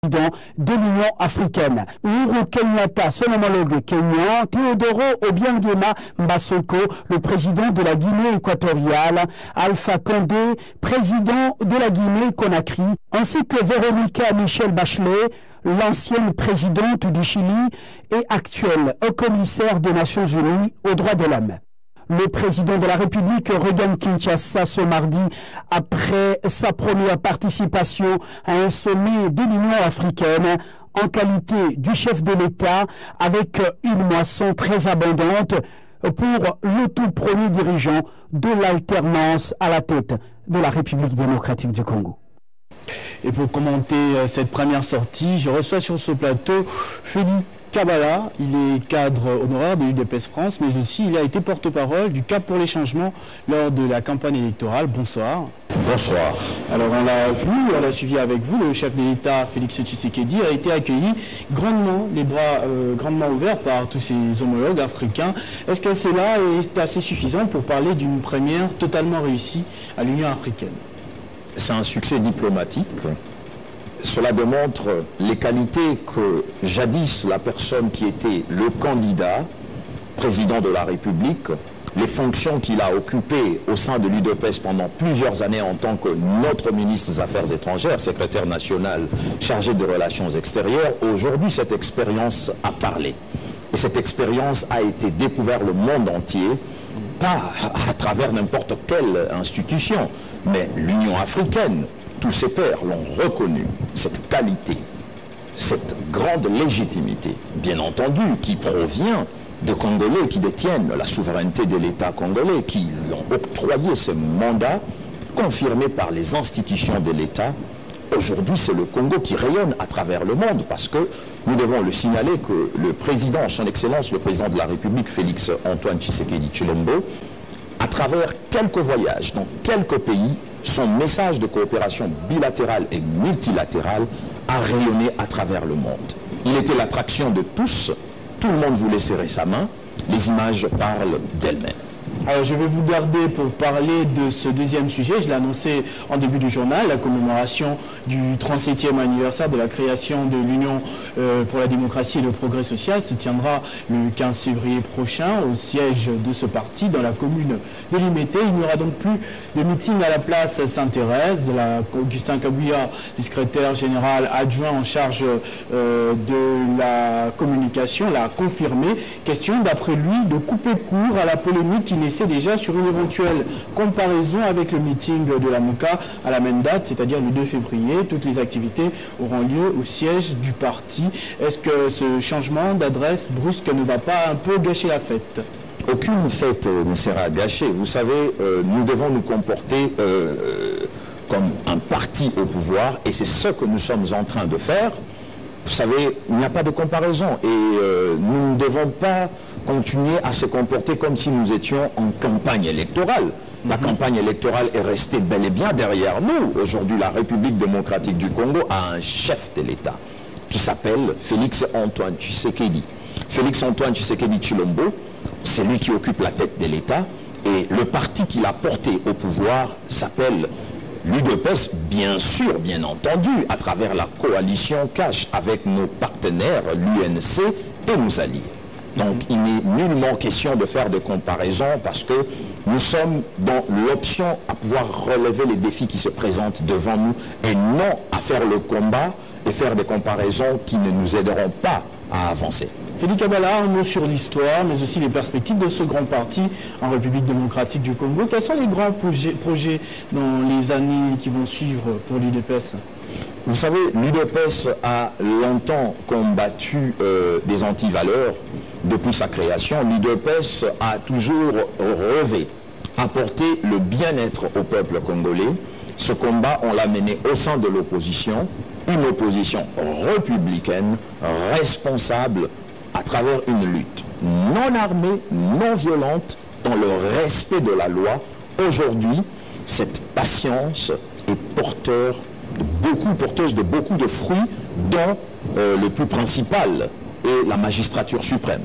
de l'Union africaine. Uhuru Kenyatta, son homologue kenyan, Teodoro Obiangema Mbassoko, le président de la Guinée équatoriale, Alpha Condé, président de la Guinée-Conakry, ainsi que Véronica Michelle Bachelet, l'ancienne présidente du Chili et actuelle haut-commissaire des Nations Unies aux droits de l'homme. Le président de la République regagne Kinshasa ce mardi après sa première participation à un sommet de l'Union africaine en qualité du chef de l'État avec une moisson très abondante pour le tout premier dirigeant de l'alternance à la tête de la République démocratique du Congo. Et pour commenter cette première sortie, je reçois sur ce plateau Félix Kabala. Il est cadre honoraire de l'UDPS France, mais aussi il a été porte-parole du Cap pour les changements lors de la campagne électorale. Bonsoir. Bonsoir. Alors on l'a vu, on l'a suivi avec vous, le chef de l'État Félix Tshisekedi a été accueilli grandement, les bras grandement ouverts par tous ses homologues africains. Est-ce que cela est assez suffisant pour parler d'une première totalement réussie à l'Union africaine? C'est un succès diplomatique. Cela démontre les qualités que jadis la personne qui était le candidat, président de la République, les fonctions qu'il a occupées au sein de l'UDPS pendant plusieurs années en tant que notre ministre des Affaires étrangères, secrétaire national chargé des relations extérieures, aujourd'hui cette expérience a parlé. Et cette expérience a été découverte le monde entier, pas à travers n'importe quelle institution, mais l'Union africaine. Tous ses pairs l'ont reconnu, cette qualité, cette grande légitimité, bien entendu, qui provient de Congolais qui détiennent la souveraineté de l'État congolais, qui lui ont octroyé ce mandat, confirmé par les institutions de l'État. Aujourd'hui, c'est le Congo qui rayonne à travers le monde, parce que nous devons le signaler que le président, son Excellence, le président de la République, Félix Antoine Tshisekedi Tshilombo, à travers quelques voyages dans quelques pays, son message de coopération bilatérale et multilatérale a rayonné à travers le monde. Il était l'attraction de tous, tout le monde voulait serrer sa main, les images parlent d'elles-mêmes. Alors je vais vous garder pour parler de ce deuxième sujet. Je l'ai annoncé en début du journal, la commémoration du 37e anniversaire de la création de l'Union pour la démocratie et le progrès social se tiendra le 15 février prochain au siège de ce parti dans la commune de Limete. Il n'y aura donc plus de meeting à la place Sainte-Thérèse. Augustin Kabouya, le secrétaire général adjoint en charge de la communication, l'a confirmé. Question d'après lui de couper court à la polémique qui naissait déjà sur une éventuelle comparaison avec le meeting de la MOCA à la même date, c'est-à-dire le 2 février. Toutes les activités auront lieu au siège du parti. Est-ce que ce changement d'adresse brusque ne va pas un peu gâcher la fête? Aucune fête ne sera gâchée. Vous savez, nous devons nous comporter comme un parti au pouvoir, et c'est ce que nous sommes en train de faire. Vous savez, il n'y a pas de comparaison, et nous ne devons pas continuer à se comporter comme si nous étions en campagne électorale. La campagne électorale est restée bel et bien derrière nous. Aujourd'hui, la République démocratique du Congo a un chef de l'État qui s'appelle Félix Antoine Tshisekedi. Félix Antoine Tshisekedi Tshilombo, c'est lui qui occupe la tête de l'État, et le parti qu'il a porté au pouvoir s'appelle l'UDPS, bien sûr, bien entendu, à travers la coalition cash avec nos partenaires, l'UNC et nos alliés. Donc il n'est nullement question de faire des comparaisons, parce que nous sommes dans l'option à pouvoir relever les défis qui se présentent devant nous, et non à faire le combat et faire des comparaisons qui ne nous aideront pas à avancer. Félix Kabala, un mot sur l'histoire, mais aussi les perspectives de ce grand parti en République démocratique du Congo. Quels sont les grands projets dans les années qui vont suivre pour l'UDPS? Vous savez, l'UDPS a longtemps combattu des antivaleurs depuis sa création. L'UDPS a toujours rêvé apporter le bien-être au peuple congolais. Ce combat, on l'a mené au sein de l'opposition, une opposition républicaine, responsable, à travers une lutte non armée, non violente, dans le respect de la loi. Aujourd'hui, cette patience est porteuse de beaucoup de fruits, dont le plus principal est la magistrature suprême.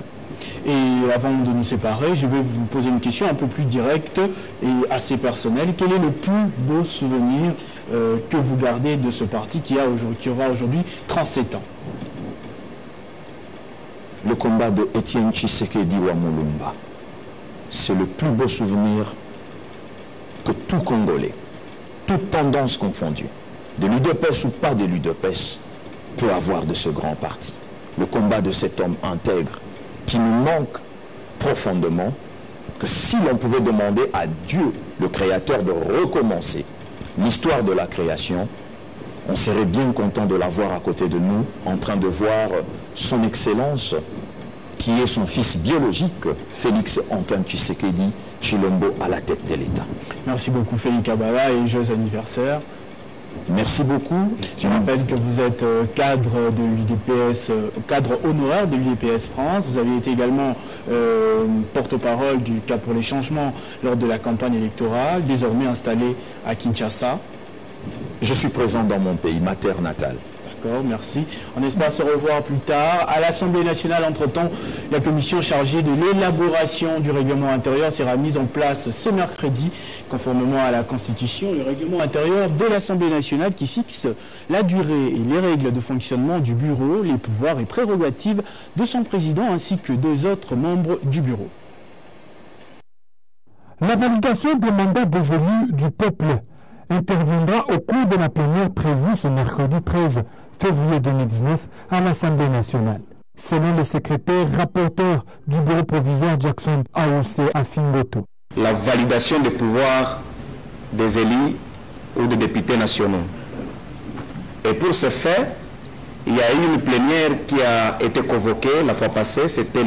Et avant de nous séparer, je vais vous poser une question un peu plus directe et assez personnelle. Quel est le plus beau souvenir que vous gardez de ce parti qui aura aujourd'hui 37 ans? Le combat de Étienne Tshisekedi Wamulumba, c'est le plus beau souvenir que tout Congolais, toute tendance confondue, de l'UDPS ou pas de l'UDPS, peut avoir de ce grand parti. Le combat de cet homme intègre qui nous manque profondément, que si l'on pouvait demander à Dieu, le Créateur, de recommencer l'histoire de la création, on serait bien content de l'avoir à côté de nous, en train de voir son Excellence, qui est son fils biologique, Félix Antoine Tshisekedi Tshilombo, à la tête de l'État. Merci beaucoup Félix Kabala et joyeux anniversaire. Merci beaucoup. Je rappelle que vous êtes cadre de l'UDPS, cadre honoraire de l'UDPS France. Vous avez été également porte-parole du Cap pour les changements lors de la campagne électorale, désormais installé à Kinshasa. Je suis présent dans mon pays, ma terre natale. D'accord, merci. On espère se revoir plus tard. À l'Assemblée nationale, entre-temps, la commission chargée de l'élaboration du règlement intérieur sera mise en place ce mercredi, conformément à la Constitution, le règlement intérieur de l'Assemblée nationale qui fixe la durée et les règles de fonctionnement du bureau, les pouvoirs et prérogatives de son président ainsi que deux autres membres du bureau. La validation des mandats des élus du peuple interviendra au cours de la plénière prévue ce mercredi 13 février 2019 à l'Assemblée nationale. Selon le secrétaire rapporteur du bureau provisoire Jackson AOC à Fingoto. La validation des pouvoirs des élus ou des députés nationaux. Et pour ce faire, il y a eu une plénière qui a été convoquée la fois passée, c'était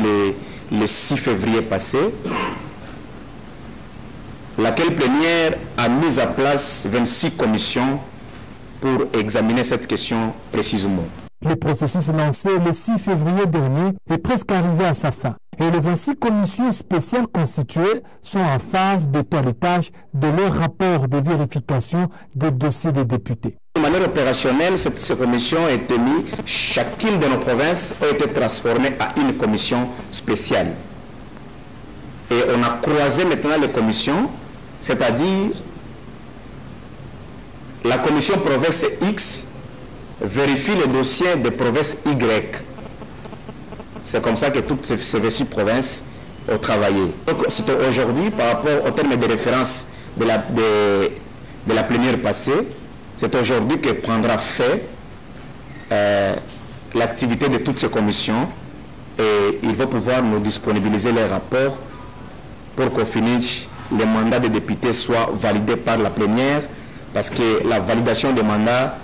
le 6 février passé, laquelle plénière a mis à place 26 commissions pour examiner cette question précisément. Le processus lancé le 6 février dernier est presque arrivé à sa fin et les 26 commissions spéciales constituées sont en phase de toilettage de leur rapport de vérification des dossiers des députés. De manière opérationnelle, ces commissions ont été mises, chacune de nos provinces a été transformée à une commission spéciale. Et on a croisé maintenant les commissions, c'est-à-dire la commission province X vérifie les dossiers de province Y. C'est comme ça que toutes ces 26 provinces ont travaillé. Donc c'est aujourd'hui, par rapport au terme de référence de la plénière passée, c'est aujourd'hui que prendra fait l'activité de toutes ces commissions et il va pouvoir nous disponibiliser les rapports pour qu'au finish, les mandats des députés soient validés par la plénière parce que la validation des mandats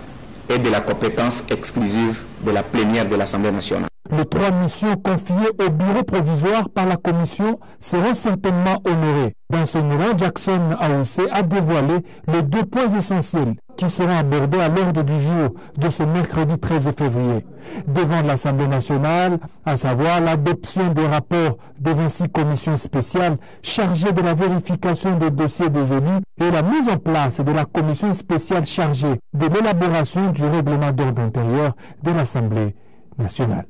est de la compétence exclusive de la plénière de l'Assemblée nationale. Les 3 missions confiées au bureau provisoire par la commission seront certainement honorées. Dans ce moment, Jackson AOC a dévoilé les 2 points essentiels qui seront abordés à l'ordre du jour de ce mercredi 13 février. Devant l'Assemblée nationale, à savoir l'adoption des rapports des 26 commissions spéciales chargées de la vérification des dossiers des élus et la mise en place de la commission spéciale chargée de l'élaboration du règlement d'ordre intérieur de l'Assemblée nationale.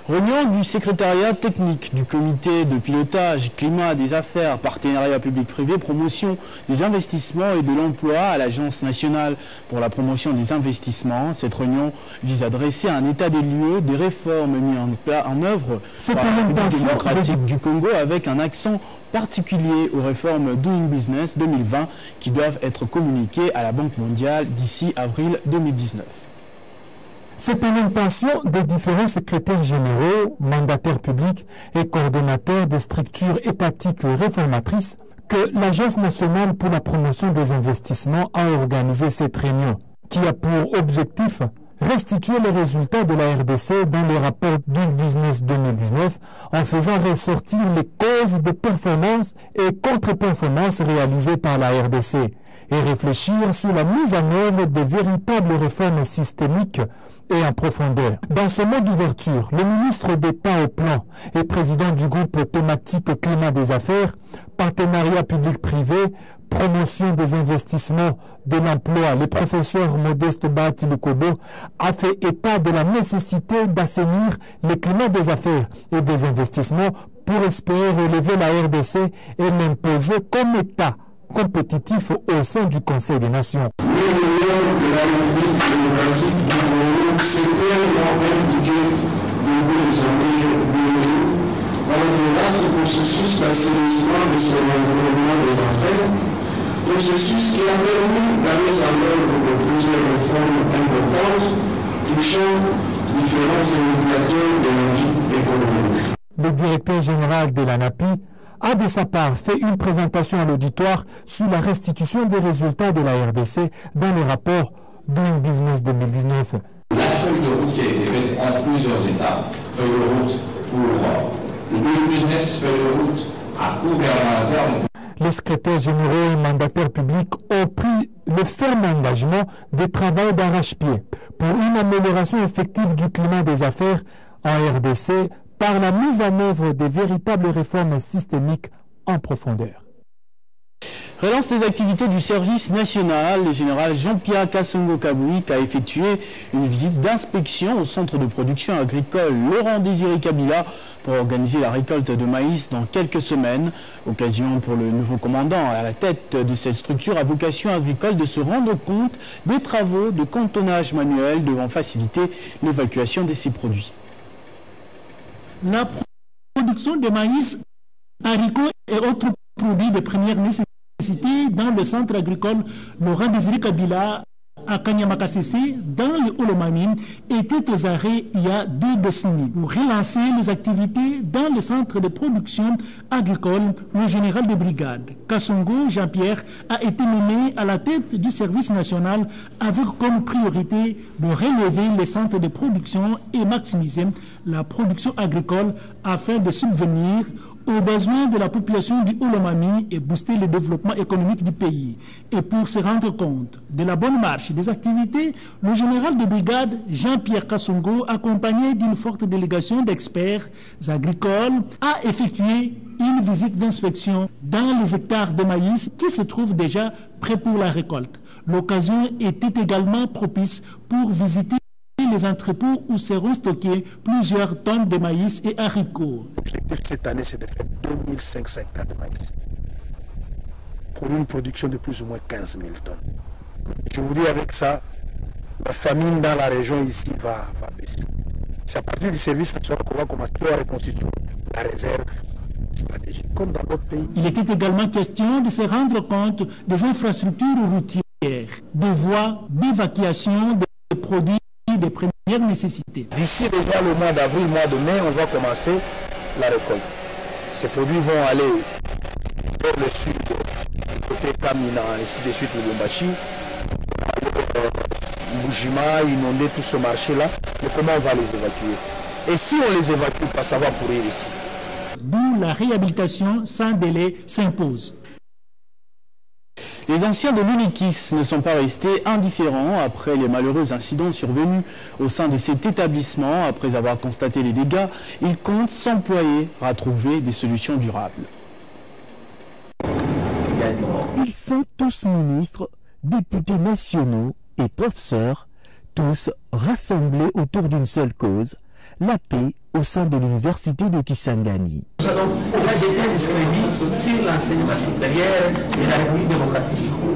Réunion du secrétariat technique du comité de pilotage climat des affaires, partenariat public-privé, promotion des investissements et de l'emploi à l'Agence nationale pour la promotion des investissements. Cette réunion vise à dresser un état des lieux des réformes mises en œuvre par la République démocratique du Congo avec un accent particulier aux réformes Doing Business 2020 qui doivent être communiquées à la Banque mondiale d'ici avril 2019. C'est une intention des différents secrétaires généraux, mandataires publics et coordonnateurs des structures étatiques réformatrices que l'Agence nationale pour la promotion des investissements a organisé cette réunion, qui a pour objectif restituer les résultats de la RDC dans le rapport Doing Business 2019 en faisant ressortir les causes de performances et contre-performances réalisées par la RDC et réfléchir sur la mise en œuvre de véritables réformes systémiques et en profondeur. Dans ce mot d'ouverture, le ministre d'État au plan et président du groupe thématique climat des affaires, partenariat public-privé, promotion des investissements, de l'emploi, le professeur Modeste Bahati Lukobo a fait état de la nécessité d'assainir le climat des affaires et des investissements pour espérer relever la RDC et l'imposer comme État compétitif au sein du Conseil des Nations. Nous la République démocratique du Congo s'est clairement impliqué depuis les années 2000 dans un vaste processus d'assainissement de son environnement des affaires, processus qui a permis la mise en œuvre de plusieurs réformes importantes touchant différents indicateurs de la vie économique. Le directeur général de l'ANAPI a de sa part fait une présentation à l'auditoire sur la restitution des résultats de la RDC dans le rapport Doing Business 2019. La feuille de route qui a été faite en plusieurs étapes. Feuille de route pour le Doing Business, feuille de route à court et à long terme. Les secrétaires généraux et mandataires publics ont pris le ferme engagement de travail d'arrache-pied pour une amélioration effective du climat des affaires en RDC par la mise en œuvre de véritables réformes systémiques en profondeur. Relance des activités du service national, le général Jean-Pierre Kasongo-Kabouik a effectué une visite d'inspection au centre de production agricole Laurent-Désiré Kabila pour organiser la récolte de maïs dans quelques semaines. Occasion pour le nouveau commandant à la tête de cette structure à vocation agricole de se rendre compte des travaux de cantonnage manuel devant faciliter l'évacuation de ces produits. La production de maïs, haricots et autres produits de première nécessité dans le centre agricole Laurent-Désiré Kabila à Kanyamakasese, dans le Olomami, était aux arrêts il y a 2 décennies. Pour relancer les activités dans le centre de production agricole, le général de brigade, Kasongo Jean-Pierre, a été nommé à la tête du service national avec comme priorité de relever les centres de production et maximiser la production agricole afin de subvenir aux besoins de la population du Olomami et booster le développement économique du pays. Et pour se rendre compte de la bonne marche des activités, le général de brigade Jean-Pierre Kasongo, accompagné d'une forte délégation d'experts agricoles, a effectué une visite d'inspection dans les hectares de maïs qui se trouvent déjà prêts pour la récolte. L'occasion était également propice pour visiter les entrepôts où seront stockés plusieurs tonnes de maïs et haricots. L'objectif cette année, c'est de faire 2500 hectares de maïs pour une production de plus ou moins 15 000 tonnes. Je vous dis avec ça, la famine dans la région ici va baisser. C'est à partir du service national qu'on va commencer à reconstituer la réserve stratégique, comme dans d'autres pays. Il était également question de se rendre compte des infrastructures routières, des voies d'évacuation des produits de première nécessité. D'ici déjà le mois d'avril, mois de mai, on va commencer la récolte. Ces produits vont aller vers le sud, côté Kamina, ainsi de suite, le Lubumbashi, Mbujima, inonder tout ce marché-là. Mais comment on va les évacuer? Et si on les évacue pas, ça va pourrir ici. D'où la réhabilitation sans délai s'impose. Les anciens de l'UNIKIS ne sont pas restés indifférents après les malheureux incidents survenus au sein de cet établissement. Après avoir constaté les dégâts, ils comptent s'employer à trouver des solutions durables. Ils sont tous ministres, députés nationaux et professeurs, tous rassemblés autour d'une seule cause, la paix au sein de l'université de Kisangani. Nous allons jeter un discrédit sur l'enseignement supérieur de la République démocratique du Congo.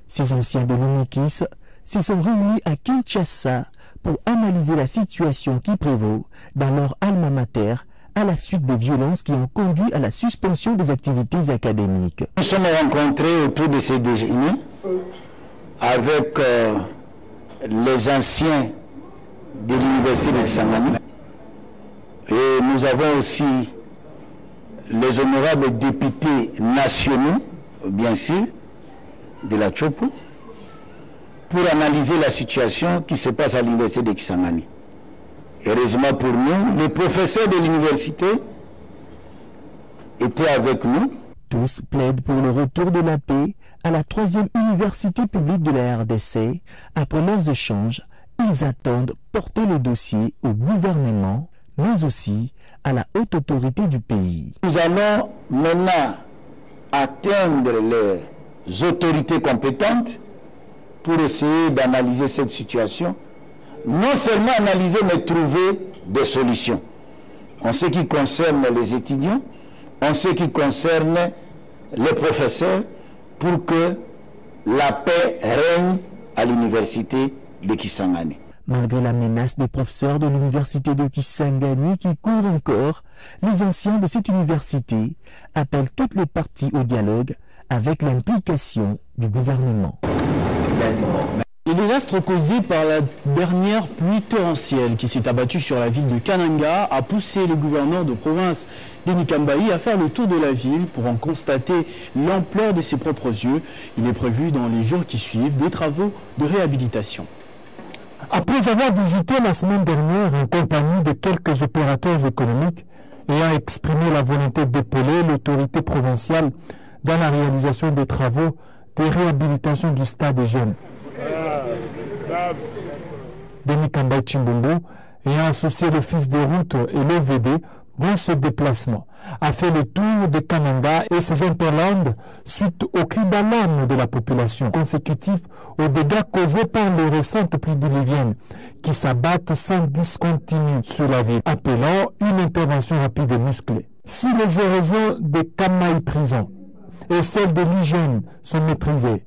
Ces anciens de l'UNIKIS se sont réunis à Kinshasa pour analyser la situation qui prévaut dans leur alma mater à la suite des violences qui ont conduit à la suspension des activités académiques. Nous sommes rencontrés autour de ces déjeuners avec les anciens de l'université de Kisangani. Et nous avons aussi les honorables députés nationaux, bien sûr, de la Chopo, pour analyser la situation qui se passe à l'université de Kisangani. Heureusement pour nous, les professeurs de l'université étaient avec nous. Tous plaident pour le retour de la paix à la 3e université publique de la RDC. Après leurs échanges, ils attendent porter le dossier au gouvernement, mais aussi à la haute autorité du pays. Nous allons maintenant atteindre les autorités compétentes pour essayer d'analyser cette situation. Non seulement analyser, mais trouver des solutions. En ce qui concerne les étudiants, en ce qui concerne les professeurs, pour que la paix règne à l'université de Kisangani. Malgré la menace des professeurs de l'université de Kisangani qui courent encore, les anciens de cette université appellent toutes les parties au dialogue avec l'implication du gouvernement. Le désastre causé par la dernière pluie torrentielle qui s'est abattue sur la ville de Kananga a poussé le gouverneur de province Denis Kambayi à faire le tour de la ville pour en constater l'ampleur de ses propres yeux. Il est prévu dans les jours qui suivent des travaux de réhabilitation. Après avoir visité la semaine dernière en compagnie de quelques opérateurs économiques ayant exprimé la volonté d'épauler l'autorité provinciale dans la réalisation des travaux de réhabilitation du stade des jeunes, Denis Kambayi Chimbumbu, ayant associé l'Office des routes et l'OVD dans ce déplacement, a fait le tour de Kananga et ses interlandes suite au cri d'alarme de la population consécutif aux dégâts causés par les récentes pluies diluviennes qui s'abattent sans discontinu sur la ville, appelant une intervention rapide et musclée. Si les érosions des Kamaï prisons et celles de l'hygiène sont maîtrisées,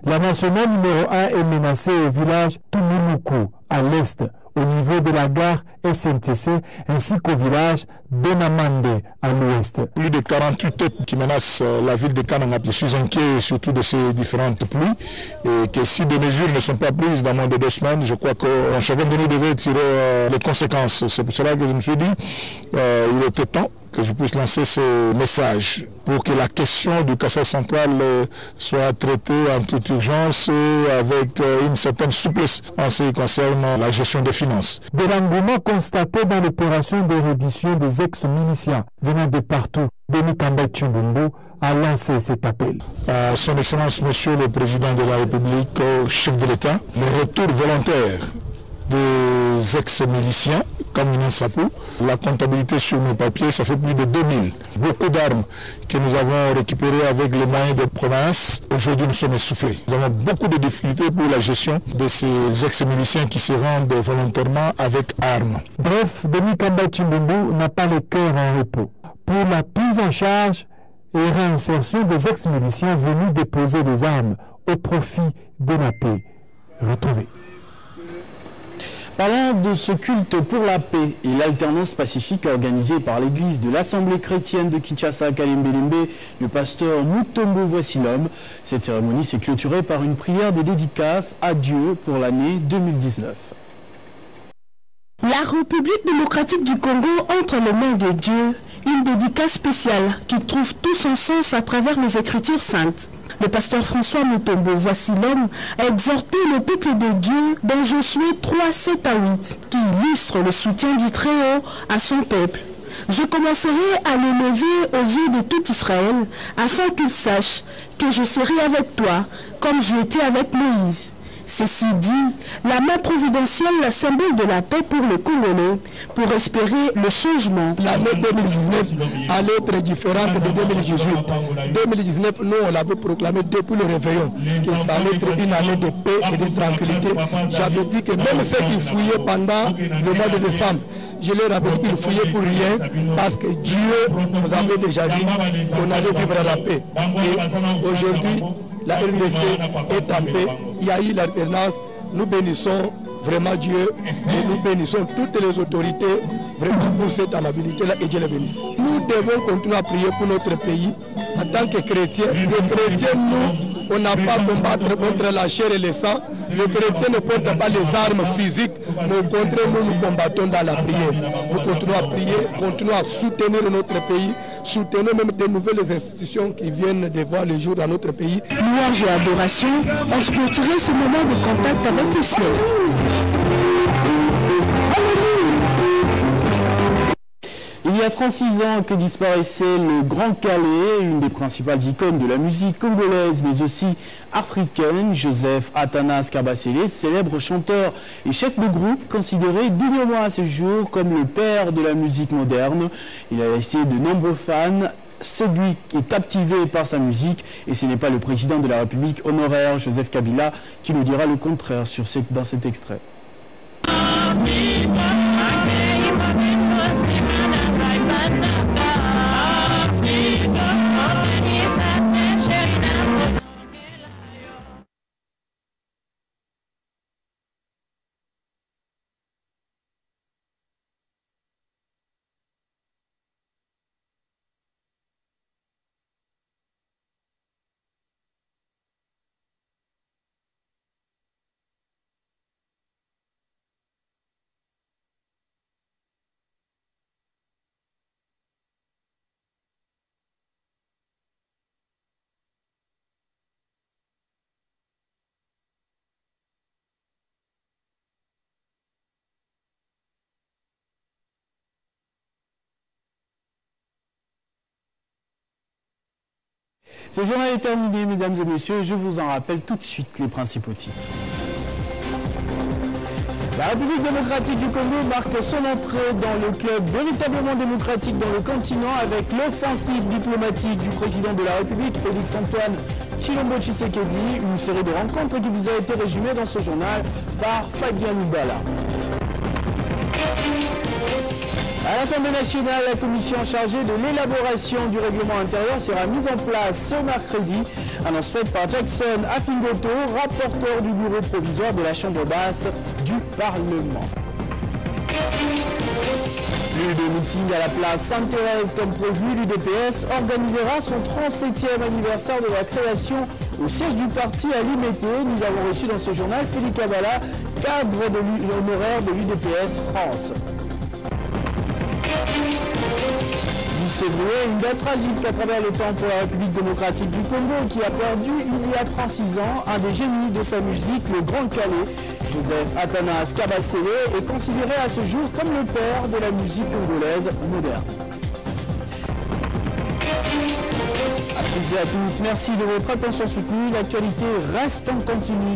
la nationale numéro 1 est menacée au village Tumunuku, à l'est, au niveau de la gare SNTC, ainsi qu'au village Benamande, à l'ouest. Plus de 48 têtes qui menacent la ville de Kananga. Je suis inquiet surtout de ces différentes pluies et que si des mesures ne sont pas prises dans moins de 2 semaines, je crois que chacun de nous devait tirer les conséquences. C'est pour cela que je me suis dit il était temps que je puisse lancer ce message pour que la question du Kassai central soit traitée en toute urgence et avec une certaine souplesse en ce qui concerne la gestion des finances. De l'engouement constaté dans l'opération de reddition des ex-miliciens venant de partout, Denis Kambayi Chimbumbu a lancé cet appel. Son Excellence, Monsieur le Président de la République, chef de l'État, le retour volontaire des ex-miliciens, comme Minan Sapou. La comptabilité sur nos papiers, ça fait plus de 2000. Beaucoup d'armes que nous avons récupérées avec les moyens de province. Aujourd'hui, nous sommes essoufflés. Nous avons beaucoup de difficultés pour la gestion de ces ex-miliciens qui se rendent volontairement avec armes. Bref, Denis Kambayi Chimbumbu n'a pas le cœur en repos. Pour la prise en charge et réinsertion des ex-miliciens venus déposer des armes au profit de la paix retrouvée. Parlant de ce culte pour la paix et l'alternance pacifique organisée par l'église de l'Assemblée chrétienne de Kinshasa à Kalembe, le pasteur Mutombo Voici l'homme. Cette cérémonie s'est clôturée par une prière de dédicace à Dieu pour l'année 2019. La République démocratique du Congo entre les mains de Dieu, une dédicace spéciale qui trouve tout son sens à travers les Écritures saintes. Le pasteur François Mutombo Voici l'homme a exhorté le peuple de Dieu dans Josué 3, 7 à 8, qui illustre le soutien du Très-Haut à son peuple. Je commencerai à l'élever aux yeux de tout Israël, afin qu'il sache que je serai avec toi, comme j'ai été avec Moïse. Ceci dit, la main providentielle, la symbole de la paix pour les Congolais, pour espérer le changement. L'année 2019 allait être différente de 2018. 2019, nous, on l'avait proclamé depuis le réveillon, que ça allait être une année de paix et de tranquillité. J'avais dit que même ceux qui fouillaient pendant le mois de décembre, je leur avais dit qu'ils fouillaient pour rien, parce que Dieu nous avait déjà dit qu'on allait vivre à la paix. Et aujourd'hui, la RDC est en paix, il y a eu l'alternance, nous bénissons vraiment Dieu et nous bénissons toutes les autorités vraiment pour cette amabilité-là et Dieu les bénisse. Nous devons continuer à prier pour notre pays en tant que chrétiens. Les chrétiens, nous, on n'a pas à combattre contre la chair et le sang. Les chrétiens ne portent pas les armes physiques, mais au contraire, nous combattons dans la prière. Nous continuons à prier, continuons à soutenir notre pays, soutenons même de nouvelles institutions qui viennent de voir le jour dans notre pays. Louange et adoration, on se clôturait ce moment de contact avec le ciel. Il y a 36 ans que disparaissait le Grand Calais, une des principales icônes de la musique congolaise, mais aussi africaine. Joseph Athanas Kabasele, célèbre chanteur et chef de groupe, considéré dignement à ce jour comme le père de la musique moderne. Il a laissé de nombreux fans séduits et captivés par sa musique, et ce n'est pas le président de la République honoraire, Joseph Kabila, qui nous dira le contraire dans cet extrait. Ce journal est terminé, mesdames et messieurs. Je vous en rappelle tout de suite les principaux titres. La République démocratique du Congo marque son entrée dans le club véritablement démocratique dans le continent avec l'offensive diplomatique du président de la République, Félix-Antoine Tshilombo Tshisekedi. Une série de rencontres qui vous a été résumée dans ce journal par Fabien Loubala. À l'Assemblée nationale, la commission chargée de l'élaboration du règlement intérieur sera mise en place ce mercredi. Annonce faite par Jackson Afingoto, rapporteur du bureau provisoire de la Chambre basse du Parlement. Plus de meeting à la place Sainte-Thérèse comme prévu, l'UDPS organisera son 37e anniversaire de la création au siège du parti à Limete. Nous avons reçu dans ce journal Félix Kabala, cadre de l'honoraire de l'UDPS France. 10 février, une date tragique à travers le temps pour la République démocratique du Congo qui a perdu il y a 36 ans un des génies de sa musique, le Grand Calais. Joseph Athanas Kabasele est considéré à ce jour comme le père de la musique congolaise moderne. À tous et à toutes, merci de votre attention soutenue. L'actualité reste en continu.